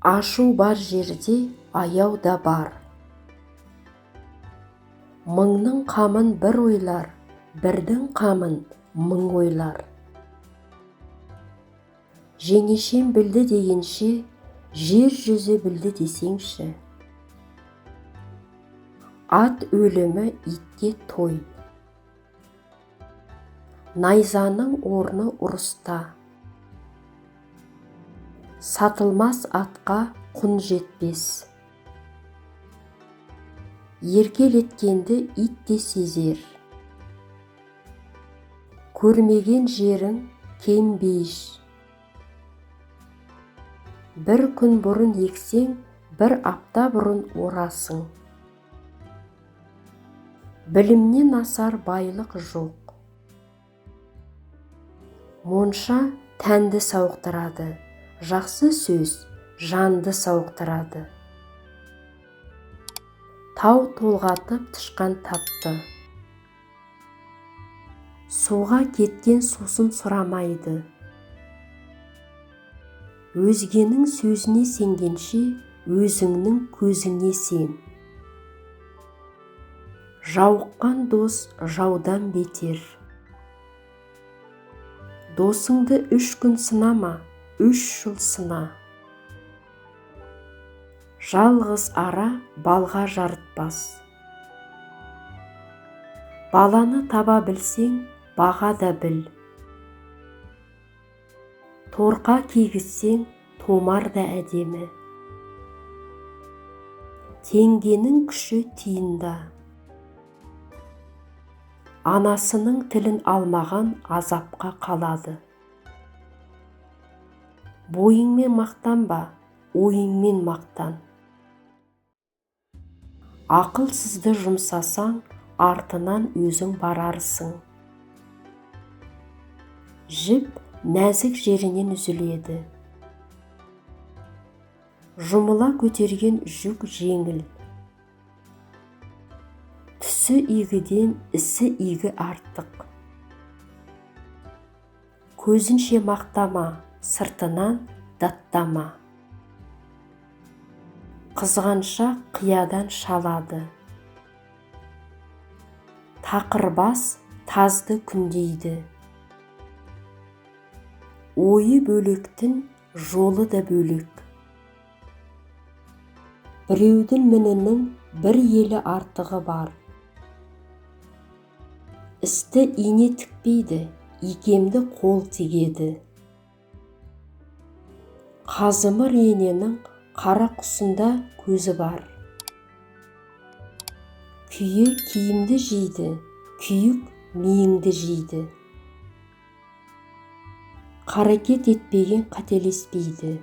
Ашу бар жерде аяу да бар. Мыңның қамын бір ойлар, бірдің қамын мың ойлар. Жеңешем білді дегенше, жер жүзі білді десеңші. Ат өлімі итке той. Найзаның орны ұрыста. Сатылмас атқа құн жетпес. Еркелеткенді ит те сезер. Көрмеген жерің кем бейіш. Bir күн бұрын ексең, бір апта бұрын орасың. Білімнен асар байлық жоқ. Монша тәнді сауықтырады, жақсы сөз жанды сауықтырады. Тау толғатып тышқан тапты. Суға кеткен сусын сұрамайды. Өзгенің сөзіне сенгенше, өзіңнің көзіңе сен. Жауыққан дос жаудан бетер. Досыңды 3 күн сынама, 3 жыл сына. Жалғыз ара балға жарытпас. Баланы таба білсең, баға да біл. Торқа кигізсең, томар да әдемі. Теңгенің күші тиында. Анасының тілін алмаған азапқа қалады. Бойыңмен мақтанба, ойыңмен мақтан. Ақылсызды жұмсасаң, артынан өзің барарсың. Жіп нәзік жерінен үзіледі. Жұмыла көтерген жүк жеңіл. Түсі игіден ісі игі артық. Көзінше мақтама, сыртынан даттама. Қызғанша қиядан шалады. Тақырбас тазды күндейді. Ойы бөлектің жолы да бөлек. Біреудің мінінің бір елі артығы бар. Істі ине тікпейді, икемді қол тигеді. Қазымыр ененің қара құсында көзі бар. Күйе киімді жейді, күйік миыңды жейді. Қарекет етпеген қателеспейді.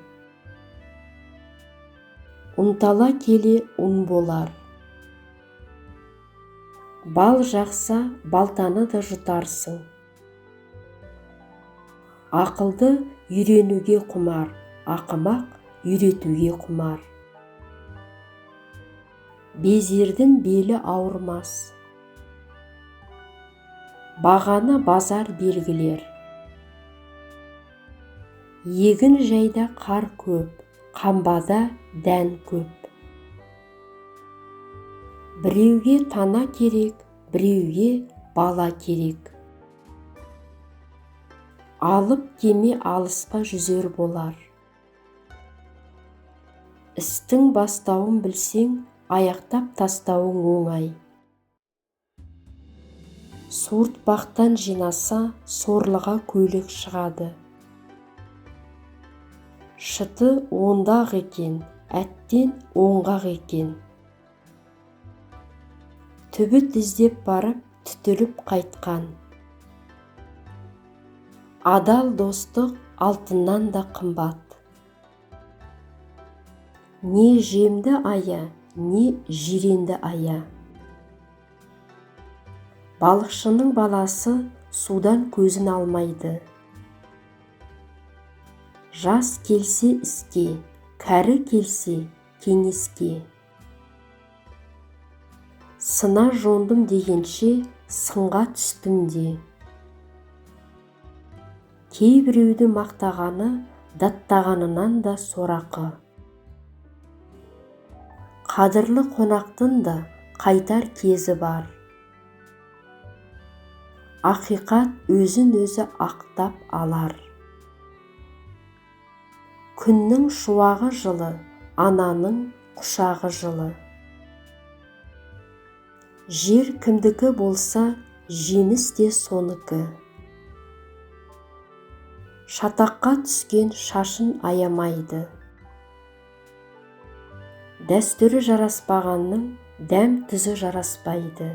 Ұнтала келе ұн болар. Бал жақса балтаны да жұтарсың. Ақылды үйренуге құмар, ақымақ үйретуге құмар. Безердің белі ауырмас. Бағаны базар белгілер. Егін жайда қар көп, қамбада дән көп. Біреуге тана керек, біреуге бала керек. Алып кеме алысқа жүзер болар. Істің бастауын білсең, аяқтап тастауың оңай. Суыртпақтан жинаса, сорлыға көйлек шығады. Шыты ондақ екен, әттен оңғақ екен. Түбіт іздеп барып, түтіліп қайтқан. Адал достық алтыннан да қымбат. Не жемді ая, не жиренді ая. Балықшының баласы судан көзін алмайды. Жас келсе іске, кәрі келсе кеңеске. Сына жондым дегенше, сынға түстім де. Кейбіреуді мақтағаны, даттағанынан да сорақы. Қадірлі қонақтың да қайтар кезі бар. Ақиқат өзін өзі ақтап алар. Күннің шуағы жылы, ананың құшағы жылы. Жер кімдікі болса, жеміс де соныкі. Шатаққа түскен шашын аямайды. Дәстүрі жараспағанның дәм-тұзы жараспайды.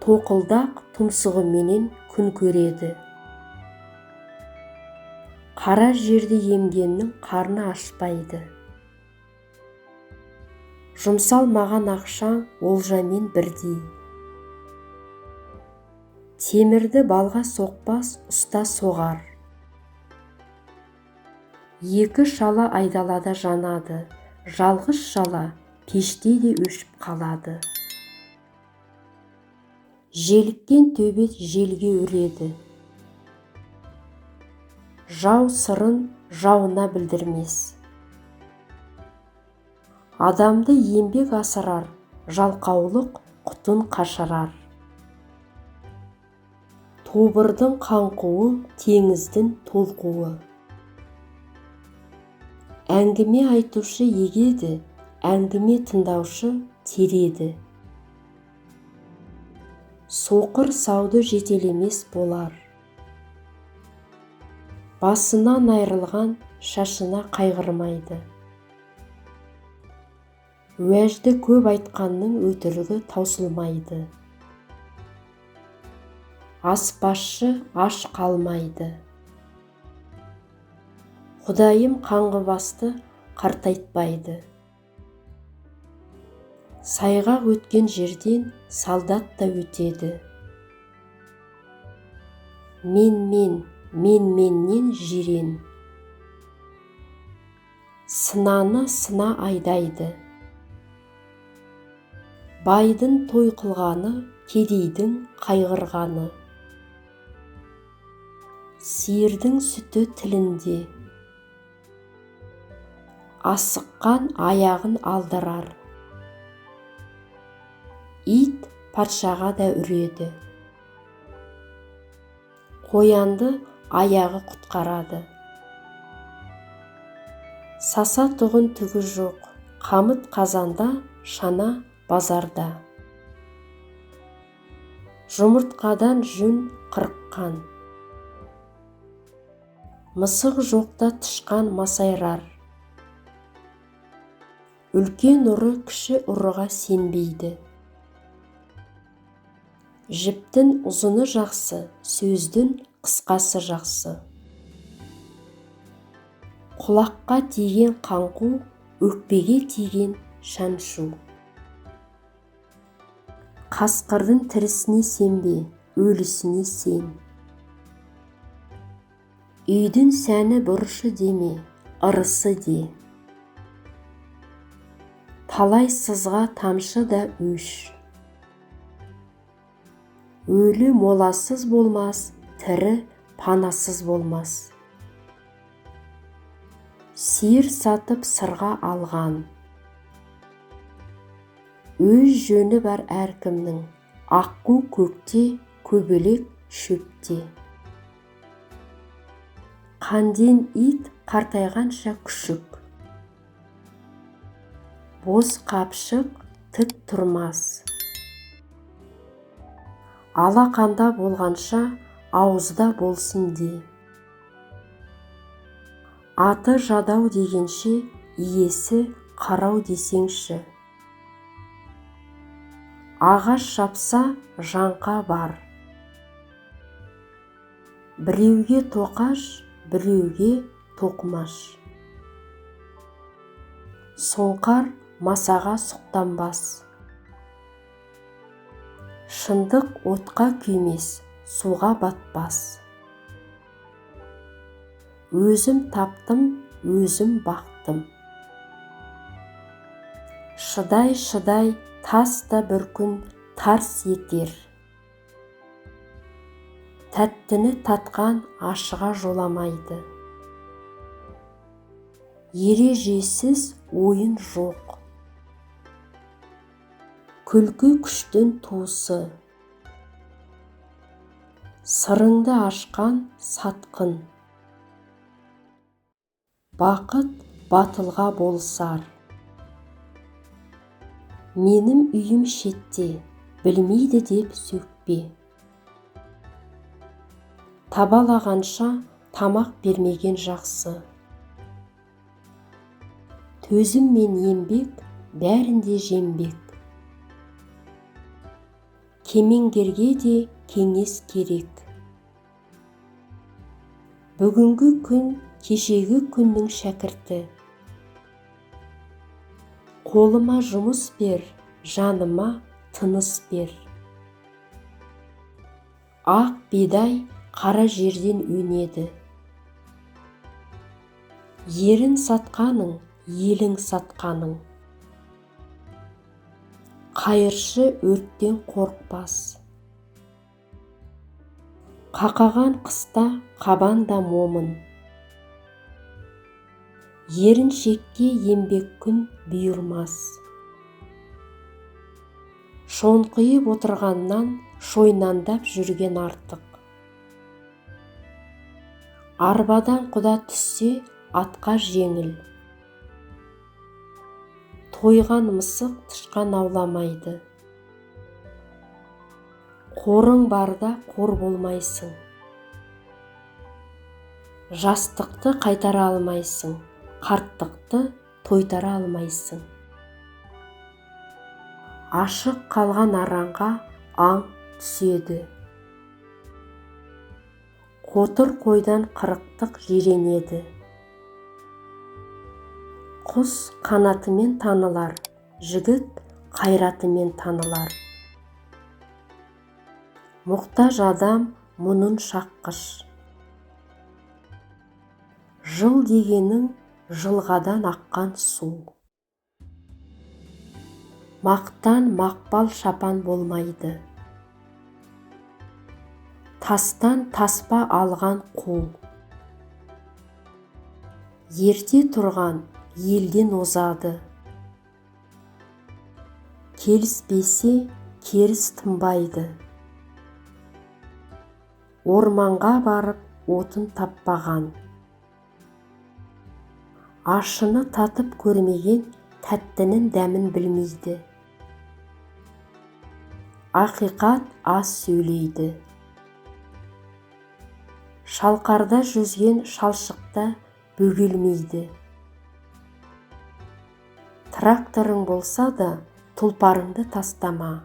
Тоқылдақ тұмсығыменен күн көреді. Қара жерді емгеннің қарны ашпайды. Жұмсалмаған ақшаң олжамен бірдей. Темірді балға соқпас ұста соғар. Екі шала айдалада жанады, жалғыз шала пеште де өшіп қалады. Желіккен төбет желге үреді. Жау сырын жауына білдірмес. Адамды еңбек асырар, жалқаулық құтын қашырар. Тобырдың қаңқуы, теңіздің толқуы. Әңгіме айтушы егеді, әңгіме тыңдаушы тереді. Соқыр сауды жетелемес болар. Басынан айрылған шашына қайғырмайды. Уәжді көп айтқанның өтірігі таусылмайды. Аспазшы аш қалмайды. Құдайым қаңғыбасты қартайтпайды. Сайғақ өткен жерден солдат та өтеді. Меннен жирен. Сынаны сына айдайды. Байдың той қылғаны, кедейдің қайғырғаны. Сиырдың сүті тілінде. Асыққан аяғын алдырар. Ит патшаға да үреді. Қоянды аяғы құтқарады. Саса тұғын түгі жоқ, қамыт қазанда, шана базарда. Жұмыртқадан жүн қырыққан. Мысық жоқта тышқан масайрар. Үлкен ұры кіші ұрыға сенбейді. Жіптің ұзыны жақсы, сөздің қысқасы жақсы. Құлаққа тиген қаңқу, өкпеге тиген шаншу. Қасқырдың тірісіне сенбе, өлісіне сен. Үйдің сәні бұрышы деме, ырысы де. Талай сызға тамшы да өш. Өлі моласыз болмас, тірі панасыз болмас. Сиыр сатып сырға алған. Өз жөні бар әркімнің, аққу көкте, көбелек шөпте. Қанден ит қартайғанша күшік. Бос қапшық тік тұрмас. Алақанда болғанша ауызда болсын де. Аты жадау дегенше иесі қарау десеңші. Ағаш шапса жаңқа бар. Біреуге тоқаш, біреуге тоқмаш. Сұңқар масаға сұқтанбас. Шындық отқа күймес, суға батпас. Өзім таптым, өзім бақтым. Шыдай, тас та бір күн тарс етер. Тәттіні татқан ашыға жоламайды. ережесіз ойын жоқ. Күлкі күштің туысы, сырыңды ашқан сатқын. Бақыт батылға болсар. Менің үйім шетте, білмейді деп сөкпе. Табалағанша тамақ бермеген жақсы. Төзім мен еңбек бәрінде жеңбек. Кемеңгерге де кеңес керек. Бүгінгі күн кешегі күннің шәкірті. Қолыма жұмыс бер, жаныма тыныс бер. Ақ бидай қара жерден өнеді. Ерін сатқаның, елің сатқаның. Қайыршы өрттен қорықпас. Қақаған қыста қабан да момын. Еріншекке еңбек күн бұйырмас. Шоңқиып отырғаннан шойнандап жүрген артық. Арбадан құда түссе атқа жеңіл. Тойған мысық тышқан ауламайды. Қорың барда қор болмайсың. Жастықты қайтара алмайсың, қарттықты тойтара алмайсың. Ашық қалған аранға аң түседі. Қотыр қойдан қырықтық жиренеді. Құс қанатымен танылар, жігіт қайратымен танылар. Мұқтаж адам мұнын шаққыш. Жыл дегенің жылғадан аққан су. Мақтан мақпал шапан болмайды. Тастан таспа алған қол. Ерте тұрған елден озады. Келіспесе керіс тынбайды. Орманға барып отын таппаған. Ашыны татып көрмеген тәттінің дәмін білмейді. Ақиқат аз сөйлейді. Шалқарда жүзген шалшықта бөгелмейді. Тракторың болса да тұлпарыңды тастама.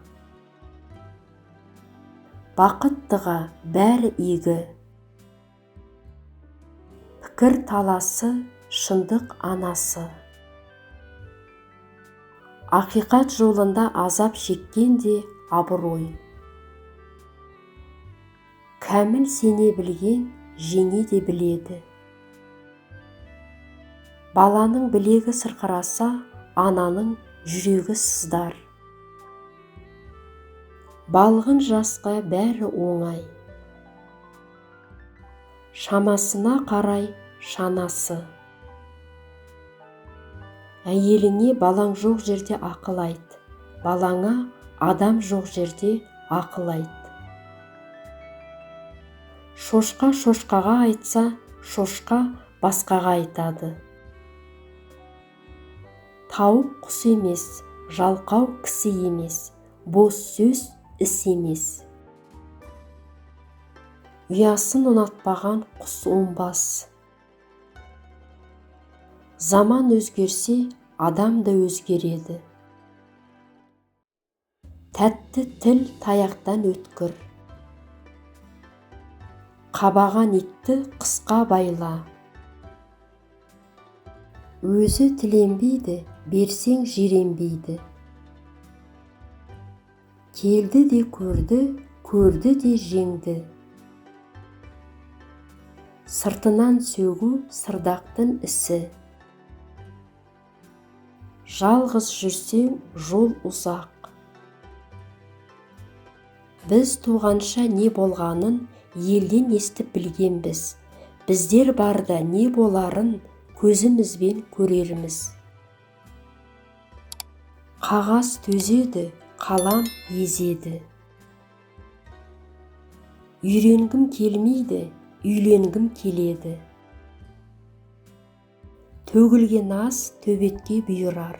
Бақыттыға бәрі игі. Пікір таласы, шындық анасы. Ақиқат жолында азап шеккен де абырой. Кәміл сене білген жеңе де біледі. Баланың білегі сырқыраса, ананың жүрегі сыздар. Балғын жасқа бәрі оңай. Шамасына қарай шанасы. Әйеліңе балаң жоқ жерде ақыл айт. Балаңа адам жоқ жерде ақыл айт. Шошқа шошқаға айтса, шошқа басқаға айтады. Тауық құс емес, жалқау кісі емес, бос сөз іс емес. Ұясын ұнатпаған құс оңбас. Заман өзгерсе, адам да өзгереді. Тәтті тіл таяқтан өткір. Қабаған итті қысқа байла. Өзі тіленбейді, берсең жиренбейді. Келді де көрді, көрді де жеңді. Сыртынан сөгу сырдақтың ісі. Жалғыз жүрсең жол ұзақ. Біз туғанша не болғанын елден естіп білгенбіз. Біздер барда не боларын көзімізбен көрерміз. Қағаз төзеді, қалам езеді. Үйренгім келмейді, үйленгім келеді. Төгілген ас төбетке бұйырар.